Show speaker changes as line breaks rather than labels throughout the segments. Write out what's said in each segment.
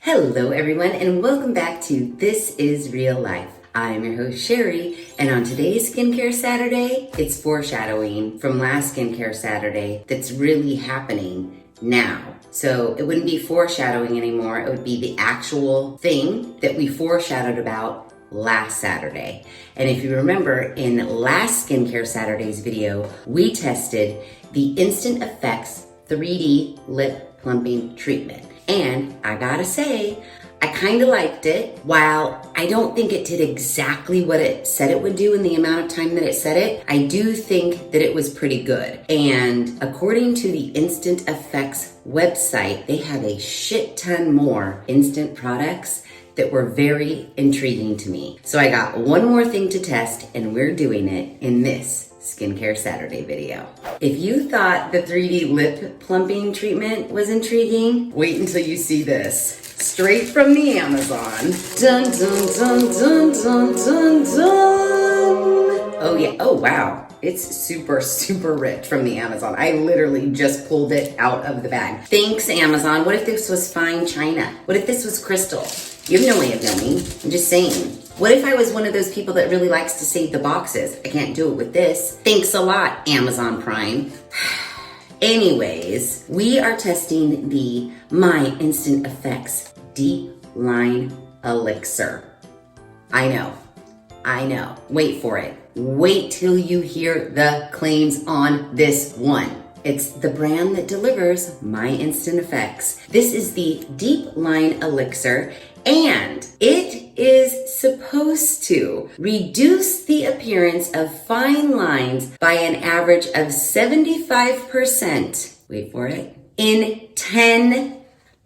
Hello everyone and welcome back to This Is Real Life. I'm your host Sheri, and on today's Skincare Saturday, it's foreshadowing from last Skincare Saturday that's really happening now. So it wouldn't be foreshadowing anymore, it would be the actual thing that we foreshadowed about last Saturday. And if you remember, in last Skincare Saturday's video, we tested the Instant Effects 3D Lip Plumping Treatment. And I gotta say, I kind of liked it. While I don't think it did exactly what it said it would do in the amount of time that it said it, I do think that it was pretty good. And according to the Instant Effects website, they have a shit ton more instant products that were very intriguing to me. So I got one more thing to test, and we're doing it in this Skincare Saturday video. If you thought the 3D lip plumping treatment was intriguing, wait until you see this. Straight from the Amazon. Dun, dun, dun, dun, dun, dun, dun. Oh yeah, oh wow. It's super, super rich from the Amazon. I literally just pulled it out of the bag. Thanks, Amazon. What if this was fine china? What if this was crystal? You have no way of knowing. I'm just saying. What if I was one of those people that really likes to save the boxes? I can't do it with this. Thanks a lot, Amazon Prime. Anyways, we are testing the My Instant Effects Deep Line Elixir. I know. Wait for it. Wait till you hear the claims on this one. It's the brand that delivers My Instant Effects. This is the Deep Line Elixir, and it is supposed to reduce the appearance of fine lines by an average of 75%. Wait for it. In 10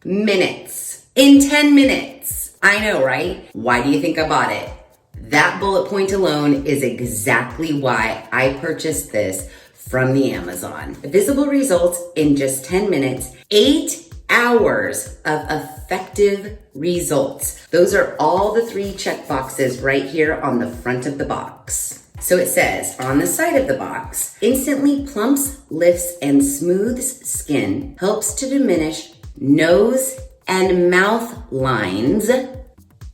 minutes. In 10 minutes. I know, right? Why do you think I bought it? That bullet point alone is exactly why I purchased this from the Amazon. Visible results in just 10 minutes, 8 hours of effective results. Those are all the 3 check boxes right here on the front of the box. So it says on the side of the box, instantly plumps, lifts, and smooths skin, helps to diminish nose and mouth lines.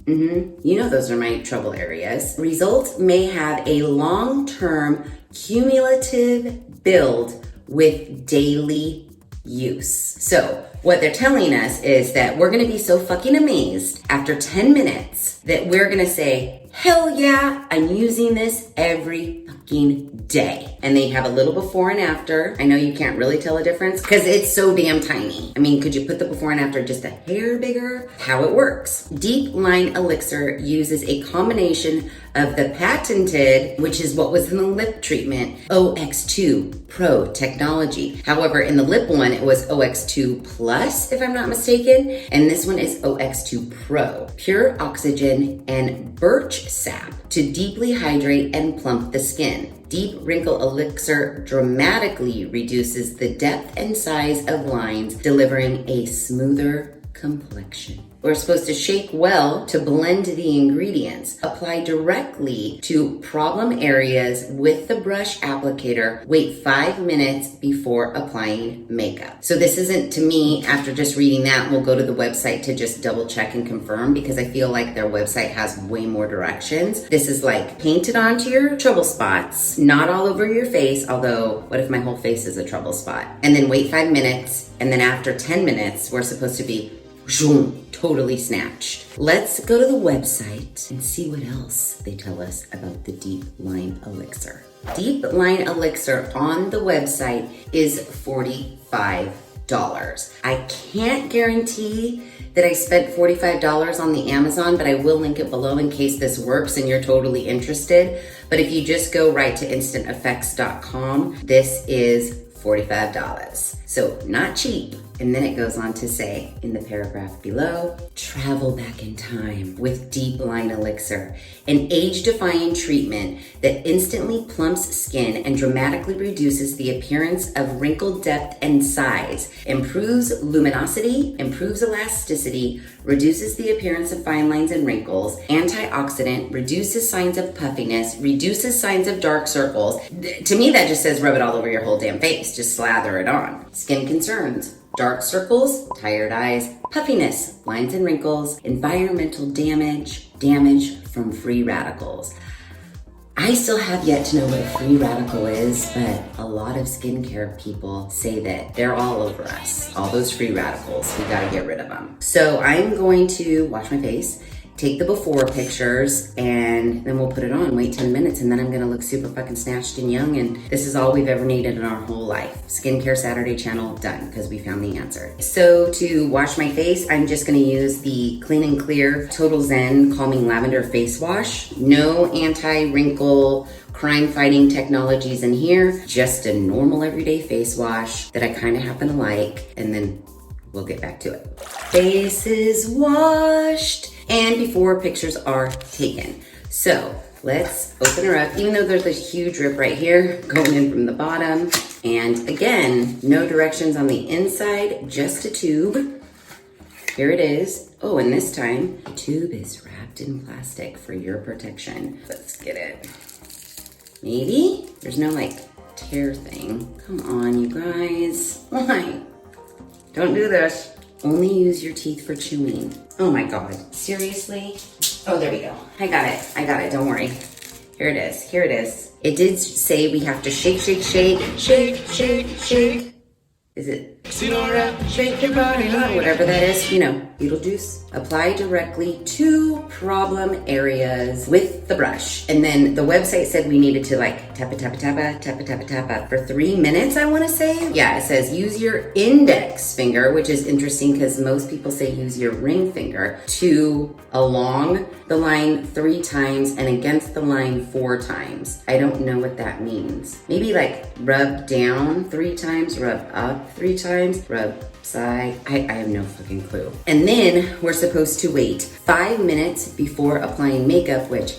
You know those are my trouble areas. Results may have a long-term cumulative build with daily use. So what they're telling us is that we're gonna be so fucking amazed after 10 minutes that we're gonna say, hell yeah, I'm using this every fucking day. And they have a little before and after. I know you can't really tell a difference because it's so damn tiny. I mean, could you put the before and after just a hair bigger? How it works. Deep Line Elixir uses a combination of the patented, which is what was in the lip treatment, OX2 Pro technology. However, in the lip one, it was OX2 Plus, if I'm not mistaken, and this one is OX2 Pro. Pure oxygen and birch sap to deeply hydrate and plump the skin. Deep Wrinkle Elixir dramatically reduces the depth and size of lines, delivering a smoother complexion. We're supposed to shake well to blend the ingredients. Apply directly to problem areas with the brush applicator. Wait 5 minutes before applying makeup. So this isn't, to me, after just reading that, we'll go to the website to just double check and confirm, because I feel like their website has way more directions. This is like painted onto your trouble spots, not all over your face, although what if my whole face is a trouble spot? And then wait 5 minutes, and then after 10 minutes, we're supposed to be totally snatched. Let's go to the website and see what else they tell us about the Deep Line Elixir. Deep Line Elixir on the website is $45. I can't guarantee that I spent $45 on the Amazon, but I will link it below in case this works and you're totally interested. But if you just go right to instanteffects.com, this is $45. So not cheap. And then it goes on to say in the paragraph below, travel back in time with Deep Line Elixir, an age-defying treatment that instantly plumps skin and dramatically reduces the appearance of wrinkle depth and size, improves luminosity, improves elasticity, reduces the appearance of fine lines and wrinkles, antioxidant, reduces signs of puffiness, reduces signs of dark circles. To me, that just says rub it all over your whole damn face. Just slather it on. Skin concerns. dark circles, tired eyes, puffiness, lines and wrinkles, environmental damage, damage from free radicals. I still have yet to know what a free radical is, but a lot of skincare people say that they're all over us. All those free radicals, we gotta get rid of them. So I'm going to wash my face, take the before pictures, and then we'll put it on, wait 10 minutes, and then I'm gonna look super fucking snatched and young, and this is all we've ever needed in our whole life. Skincare Saturday channel, done, because we found the answer. So to wash my face, I'm just gonna use the Clean and Clear Total Zen Calming Lavender Face Wash. No anti-wrinkle, crime-fighting technologies in here, just a normal everyday face wash that I kinda happen to like, and then we'll get back to it. Face is washed, and before pictures are taken. So let's open her up, even though there's a huge rip right here going in from the bottom. And again, no directions on the inside, just a tube. Here it is. Oh, and this time, the tube is wrapped in plastic for your protection. Let's get it. Maybe? There's no like tear thing. Come on, you guys. Why? Don't do this. Only use your teeth for chewing. Oh my God, seriously? Oh, there we go. I got it, don't worry. Here it is, here it is. It did say we have to shake, shake, shake, shake, shake, shake. Is it? Shake your body, whatever that is, you know, Beetlejuice. Apply directly to problem areas with the brush. And then the website said we needed to like tap it for 3 minutes, I wanna say. Yeah, it says use your index finger, which is interesting because most people say use your ring finger to along the line 3 times and against the line 4 times. I don't know what that means. Maybe like rub down 3 times, rub up 3 times, rub side. I have no fucking clue. And then we're supposed to wait 5 minutes before applying makeup, which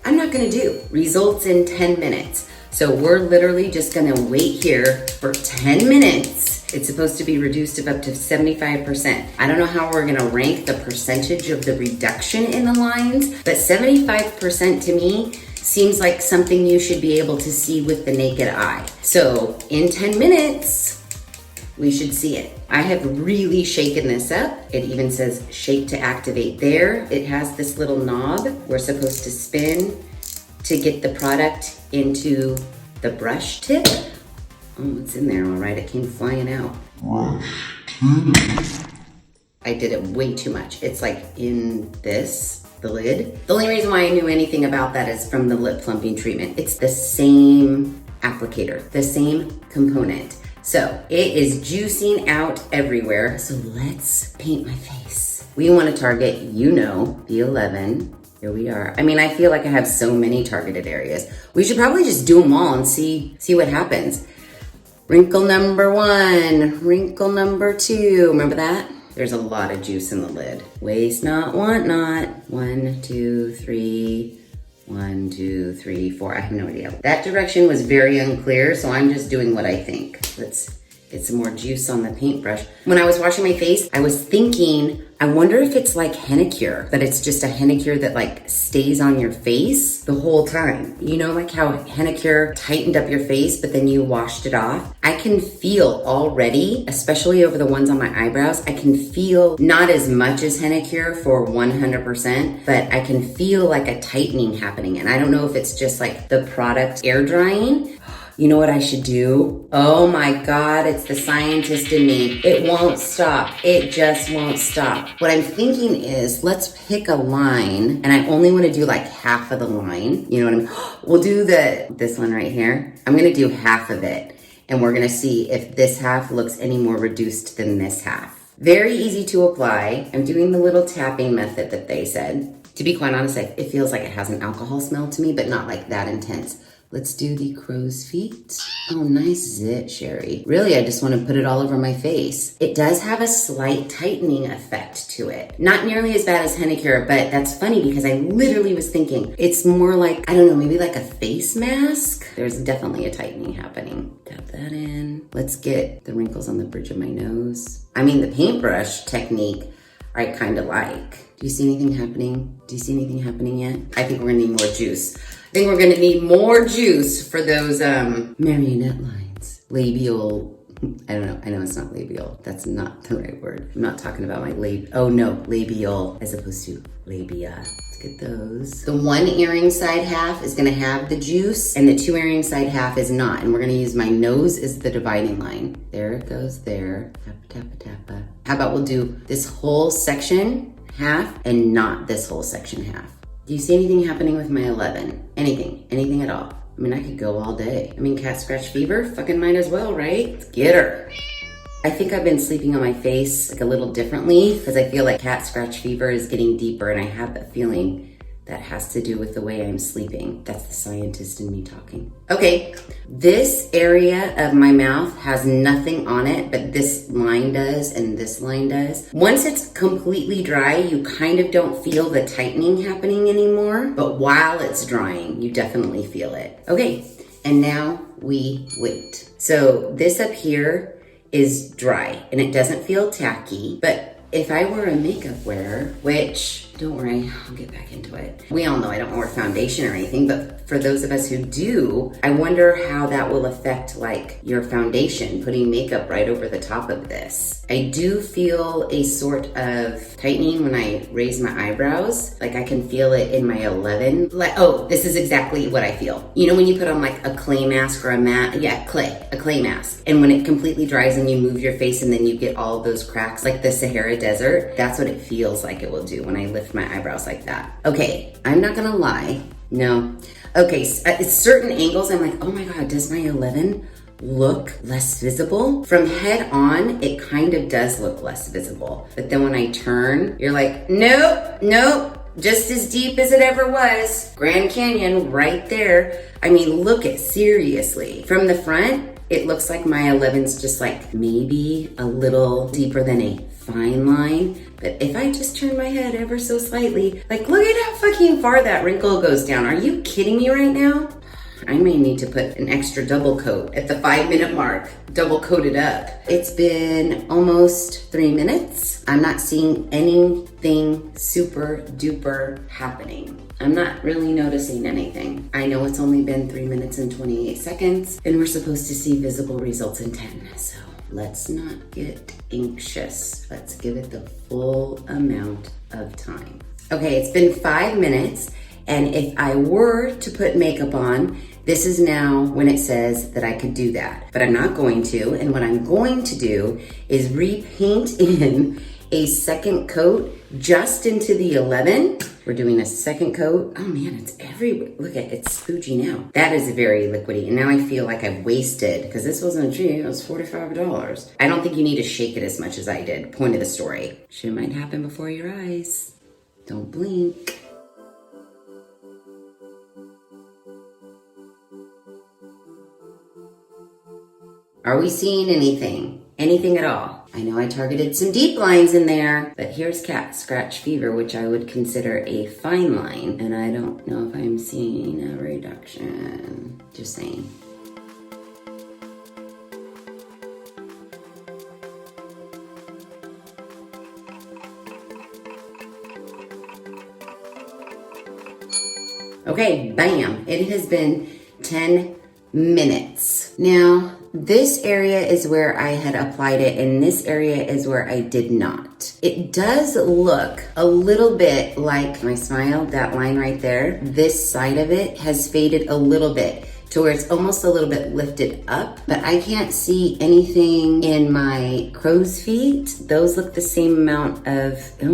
I'm not gonna do. Results in 10 minutes. So we're literally just gonna wait here for 10 minutes. It's supposed to be reduced of up to 75%. I don't know how we're gonna rank the percentage of the reduction in the lines, but 75% to me seems like something you should be able to see with the naked eye. So in 10 minutes, we should see it. I have really shaken this up. It even says shake to activate there. It has this little knob we're supposed to spin to get the product into the brush tip. Oh, it's in there, all right. It came flying out. I did it way too much. It's like in this, the lid. The only reason why I knew anything about that is from the lip plumping treatment. It's the same applicator, the same component. So it is juicing out everywhere. So let's paint my face. We want to target, you know, the 11. Here we are. I mean, I feel like I have so many targeted areas. We should probably just do them all and see what happens. Wrinkle number 1, wrinkle number 2. Remember that? There's a lot of juice in the lid. Waste not, want not. 1, 2, 3. 1, 2, 3, 4. I have no idea. That direction was very unclear, so I'm just doing what I think. Let's get some more juice on the paintbrush. When I was washing my face, I was thinking, I wonder if it's like henna cure, but it's just a henna cure that like stays on your face the whole time. You know, like how henna cure tightened up your face, but then you washed it off. I can feel already, especially over the ones on my eyebrows, I can feel not as much as henna cure for 100%, but I can feel like a tightening happening. And I don't know if it's just like the product air drying. You know what I should do? Oh my God, it's the scientist in me. It won't stop. It just won't stop. What I'm thinking is, let's pick a line, and I only want to do like half of the line. You know what I mean? We'll do this one right here. I'm gonna do half of it, and we're gonna see if this half looks any more reduced than this half. Very easy to apply. I'm doing the little tapping method that they said. To be quite honest, it feels like it has an alcohol smell to me, but not like that intense. Let's do the crow's feet. Oh, nice zit, Sheri. Really, I just want to put it all over my face. It does have a slight tightening effect to it. Not nearly as bad as henna cure, but that's funny because I literally was thinking it's more like, I don't know, maybe like a face mask. There's definitely a tightening happening. Tap that in. Let's get the wrinkles on the bridge of my nose. I mean, the paintbrush technique I kind of like. Do you see anything happening? Do you see anything happening yet? I think we're gonna need more juice. I think we're gonna need more juice for those marionette lines. Labial I don't know. I know it's not labial. That's not the right word. I'm not talking about my oh no, labial as opposed to labia. Let's get those. The one earring side half is gonna have the juice and the two earring side half is not. And we're gonna use my nose as the dividing line. There it goes there. Tappa, tappa, tappa. How about we'll do this whole section half and not this whole section half. Do you see anything happening with my 11? Anything at all? I mean, I could go all day. I mean, cat scratch fever, fucking might as well, right? Let's get her. I think I've been sleeping on my face like a little differently because I feel like cat scratch fever is getting deeper and I have that feeling that has to do with the way I'm sleeping. That's the scientist in me talking. Okay, this area of my mouth has nothing on it, but this line does and this line does. Once it's completely dry, you kind of don't feel the tightening happening anymore, but while it's drying, you definitely feel it. Okay, and now we wait. So this up here is dry and it doesn't feel tacky, but if I were a makeup wearer, which, don't worry, I'll get back into it. We all know I don't wear foundation or anything, but for those of us who do, I wonder how that will affect like your foundation, putting makeup right over the top of this. I do feel a sort of tightening when I raise my eyebrows. Like I can feel it in my 11. Like, oh, this is exactly what I feel. You know when you put on like a clay mask or a clay mask. And when it completely dries and you move your face and then you get all of those cracks like the Sahara Desert, that's what it feels like it will do when I lift my eyebrows like that. Okay, I'm not gonna lie, no. Okay, so at certain angles, I'm like, oh my God, does my 11 look less visible? From head on, it kind of does look less visible. But then when I turn, you're like, nope, just as deep as it ever was. Grand Canyon right there. I mean, look it, seriously. From the front, it looks like my 11's just like maybe a little deeper than a fine line. But if I just turn my head ever so slightly, like look at how fucking far that wrinkle goes down. Are you kidding me right now? I may need to put an extra double coat at the 5-minute mark, double coat it up. It's been almost 3 minutes. I'm not seeing anything super duper happening. I'm not really noticing anything. I know it's only been 3 minutes and 28 seconds and we're supposed to see visible results in 10. So let's not get anxious. Let's give it the full amount of time. Okay, it's been 5 minutes. And if I were to put makeup on, this is now when it says that I could do that, but I'm not going to. And what I'm going to do is repaint in a second coat just into the 11. We're doing a second coat. Oh man, it's everywhere. Look at it, it's spooging out. That is very liquidy. And now I feel like I've wasted, because this wasn't cheap, it was $45. I don't think you need to shake it as much as I did. Point of the story. Shit might happen before your eyes. Don't blink. Are we seeing anything? Anything at all? I know I targeted some deep lines in there, but here's cat scratch fever, which I would consider a fine line, and I don't know if I'm seeing a reduction. Just saying. Okay, bam. It has been 10 minutes. Now, this area is where I had applied it, and this area is where I did not. It does look a little bit like my smile, that line right there. This side of it has faded a little bit to where it's almost a little bit lifted up, but I can't see anything in my crow's feet. Those look the same amount of, they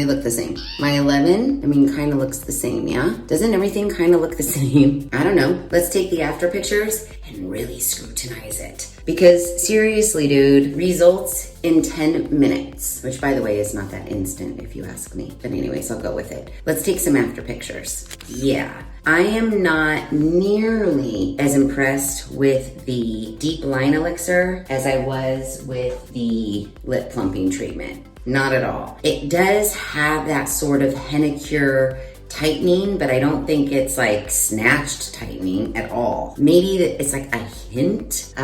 look the same. My 11, kind of looks the same, yeah? Doesn't everything kind of look the same? I don't know. Let's take the after pictures and really scrutinize it. Because seriously, dude, results in 10 minutes, which by the way is not that instant if you ask me. But anyways, I'll go with it. Let's take some after pictures. Yeah, I am not nearly as impressed with the Deep Line Elixir as I was with the Lip Plumping Treatment. Not at all. It does have that sort of Hennicure tightening, but I don't think it's like snatched tightening at all. Maybe it's like a hint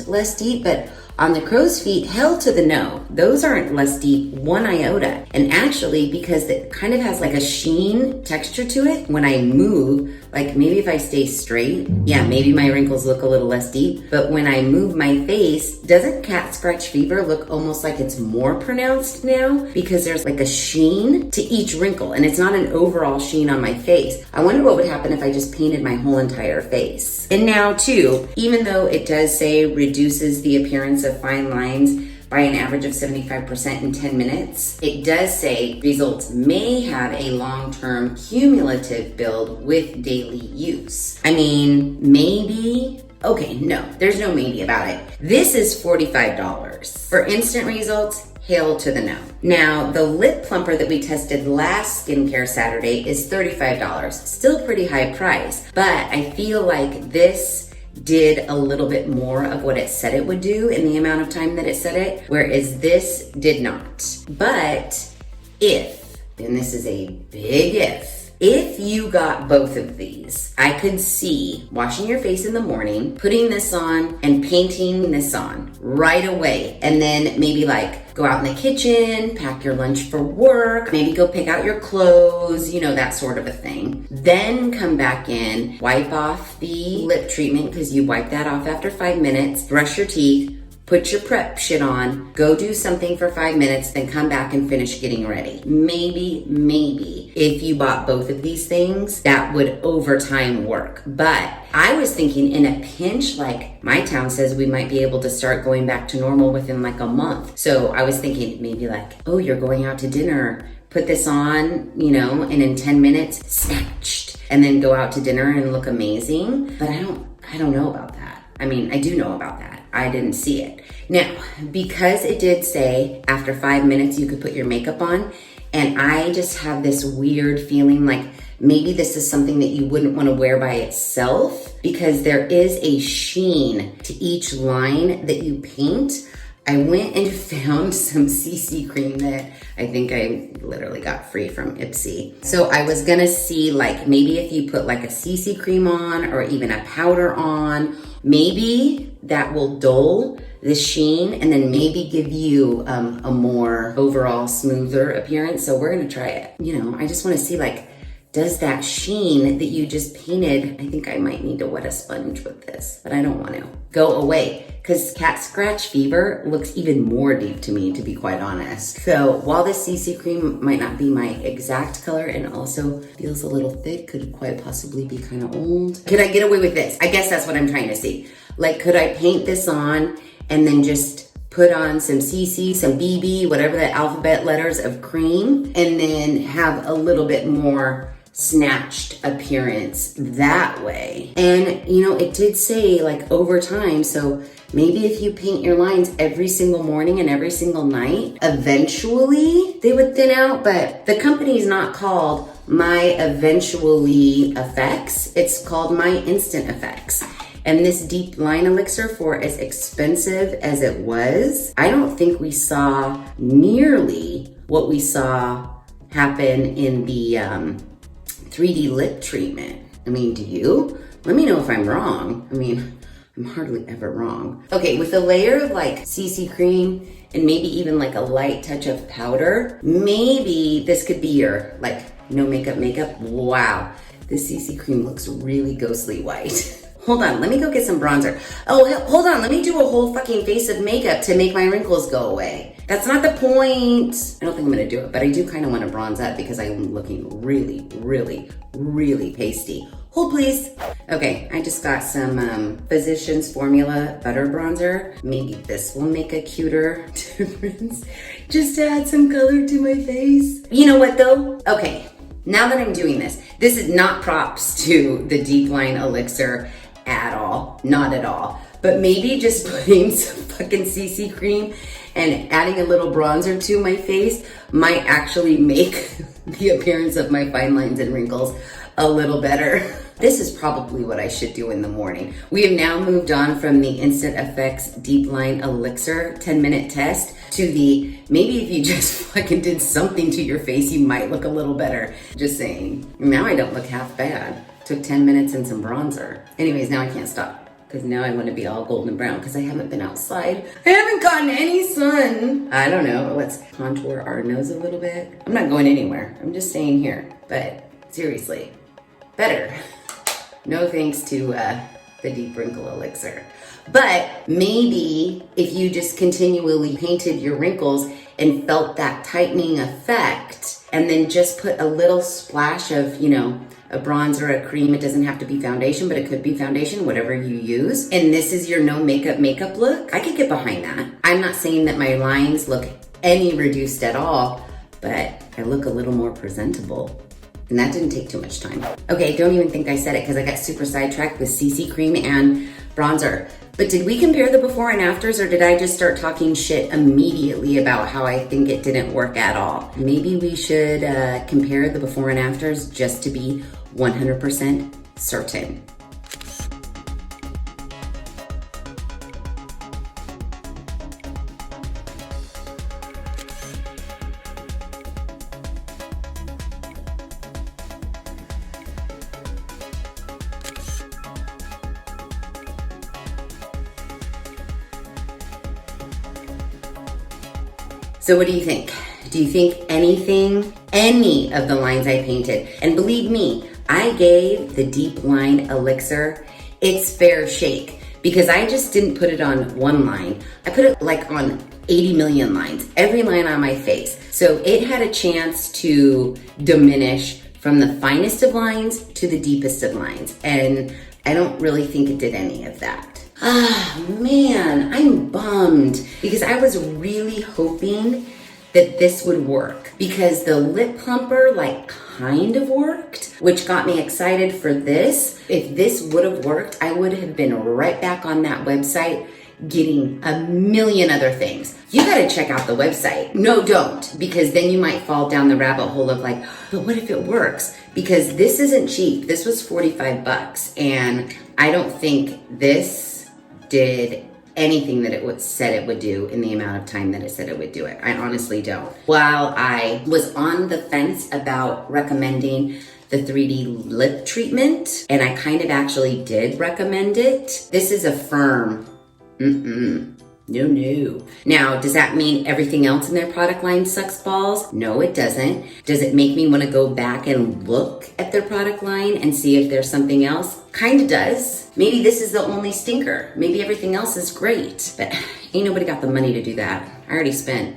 less deep, but on the crow's feet, hell to the no. Those aren't less deep, one iota. And actually, because it kind of has like a sheen texture to it, when I move, Like maybe if I stay straight, yeah, maybe my wrinkles look a little less deep. But when I move my face, doesn't cat scratch fever look almost like it's more pronounced now? Because there's like a sheen to each wrinkle and it's not an overall sheen on my face. I wonder what would happen if I just painted my whole entire face. And now too, even though it does say reduces the appearance of fine lines by an average of 75% in 10 minutes, it does say results may have a long-term cumulative build with daily use. I mean, maybe. Okay, no, there's no maybe about it. This is $45. For instant results, hail to the no. Now, the Lip Plumper that we tested last Skincare Saturday is $35. Still pretty high price, but I feel like this did a little bit more of what it said it would do in the amount of time that it said it, whereas this did not. But if, and this is a big if you got both of these, I could see washing your face in the morning, putting this on and painting this on right away. And then maybe like go out in the kitchen, pack your lunch for work, maybe go pick out your clothes, you know, that sort of a thing. Then come back in, wipe off the lip treatment because you wipe that off after 5 minutes, brush your teeth, put your prep shit on, go do something for 5 minutes, then come back and finish getting ready. Maybe, if you bought both of these things, that would over time work. But I was thinking in a pinch, like my town says we might be able to start going back to normal within like a month. So I was thinking maybe like, oh, you're going out to dinner, put this on, you know, and in 10 minutes, snatched, and then go out to dinner and look amazing. But I don't know about that. I mean, I do know about that. I didn't see it. Now, because it did say after 5 minutes you could put your makeup on, and I just have this weird feeling like maybe this is something that you wouldn't want to wear by itself because there is a sheen to each line that you paint. I went and found some CC cream that I think I literally got free from Ipsy. So I was gonna see like maybe if you put like a CC cream on or even a powder on, maybe that will dull the sheen and then maybe give you a more overall smoother appearance. So we're gonna try it. You know, I just wanna see like, does that sheen that you just painted, I think I might need to wet a sponge with this, but I don't want to, go away. Because cat scratch fever looks even more deep to me, to be quite honest. So while this CC cream might not be my exact color and also feels a little thick, could quite possibly be kind of old. Could I get away with this? I guess that's what I'm trying to see. Like, could I paint this on and then just put on some CC, some BB, whatever the alphabet letters of cream, and then have a little bit more snatched appearance that way. And you know, it did say like over time, so maybe if you paint your lines every single morning and every single night, eventually they would thin out. But the company's not called My Eventually Effects, it's called My Instant Effects. And this deep line elixir, for as expensive as it was, I don't think we saw nearly what we saw happen in the 3D lip treatment. I mean, do you? Let me know if I'm wrong. I mean, I'm hardly ever wrong. Okay, with a layer of like CC cream and maybe even like a light touch of powder, maybe this could be your like no makeup. Wow, this CC cream looks really ghostly white. Hold on, let me go get some bronzer. Oh, hold on, let me do a whole fucking face of makeup to make my wrinkles go away. That's not the point. I don't think I'm gonna do it, but I do kind of want to bronze up because I'm looking really, really, really pasty. Hold please. Okay, I just got some Physicians Formula Butter Bronzer. Maybe this will make a cuter difference. Just to add some color to my face. You know what though? Okay, now that I'm doing this is not props to the Deep Line Elixir at all, not at all. But maybe just putting some fucking CC cream and adding a little bronzer to my face might actually make the appearance of my fine lines and wrinkles a little better. This is probably what I should do in the morning. We have now moved on from the Instant Effects Deep Line Elixir 10-minute test to the maybe if you just fucking did something to your face, you might look a little better. Just saying. Now I don't look half bad. Took 10 minutes and some bronzer. Anyways, now I can't stop because now I want to be all golden brown because I haven't been outside. I haven't gotten any sun. I don't know. Let's contour our nose a little bit. I'm not going anywhere. I'm just staying here. But seriously, better. No thanks to the Deep Wrinkle Elixir. But maybe if you just continually painted your wrinkles and felt that tightening effect, and then just put a little splash of, you know, a bronzer, a cream. It doesn't have to be foundation, but it could be foundation, whatever you use. And this is your no makeup look. I could get behind that. I'm not saying that my lines look any reduced at all, but I look a little more presentable. And that didn't take too much time. Okay, don't even think I said it because I got super sidetracked with CC cream and bronzer. But did we compare the before and afters, or did I just start talking shit immediately about how I think it didn't work at all? Maybe we should compare the before and afters just to be 100% certain. So what do you think? Do you think any of the lines I painted, and believe me, I gave the Deep Line Elixir its fair shake because I just didn't put it on one line. I put it like on 80 million lines, every line on my face. So it had a chance to diminish from the finest of lines to the deepest of lines. And I don't really think it did any of that. Ah, man, I'm bummed because I was really hoping that this would work because the Lip Plumper like kind of worked, which got me excited for this. If this would have worked, I would have been right back on that website getting a million other things. You gotta check out the website. No, don't, because then you might fall down the rabbit hole of like, but what if it works? Because this isn't cheap. This was 45 bucks, and I don't think this did anything that it said it would do in the amount of time that it said it would do it. I honestly don't. While I was on the fence about recommending the 3D lip treatment, and I kind of actually did recommend it, this is a firm no. Now, does that mean everything else in their product line sucks balls? No, it doesn't. Does it make me want to go back and look at their product line and see if there's something else? Kind of does. Maybe this is the only stinker. Maybe everything else is great, but ain't nobody got the money to do that. I already spent,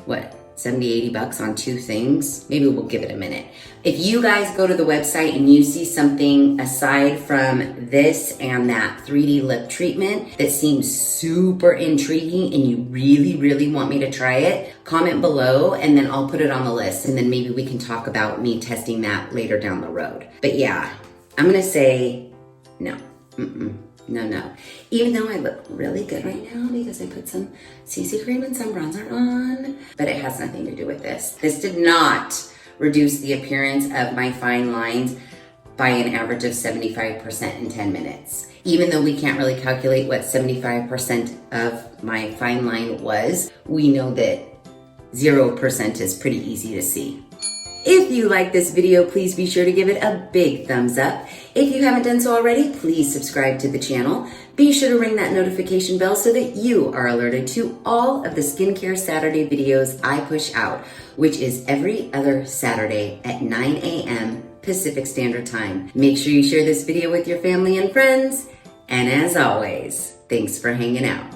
what, 70, 80 bucks on two things? Maybe we'll give it a minute. If you guys go to the website and you see something aside from this and that 3D lip treatment that seems super intriguing and you really, really want me to try it, comment below and then I'll put it on the list, and then maybe we can talk about me testing that later down the road. But yeah, I'm gonna say no. No. Even though I look really good right now because I put some CC cream and some bronzer on, but it has nothing to do with this. This did not reduce the appearance of my fine lines by an average of 75% in 10 minutes. Even though we can't really calculate what 75% of my fine line was, we know that 0% is pretty easy to see. If you like this video, please be sure to give it a big thumbs up. If you haven't done so already, please subscribe to the channel. Be sure to ring that notification bell so that you are alerted to all of the Skincare Saturday videos I push out, which is every other Saturday at 9 a.m. Pacific Standard Time. Make sure you share this video with your family and friends. And as always, thanks for hanging out.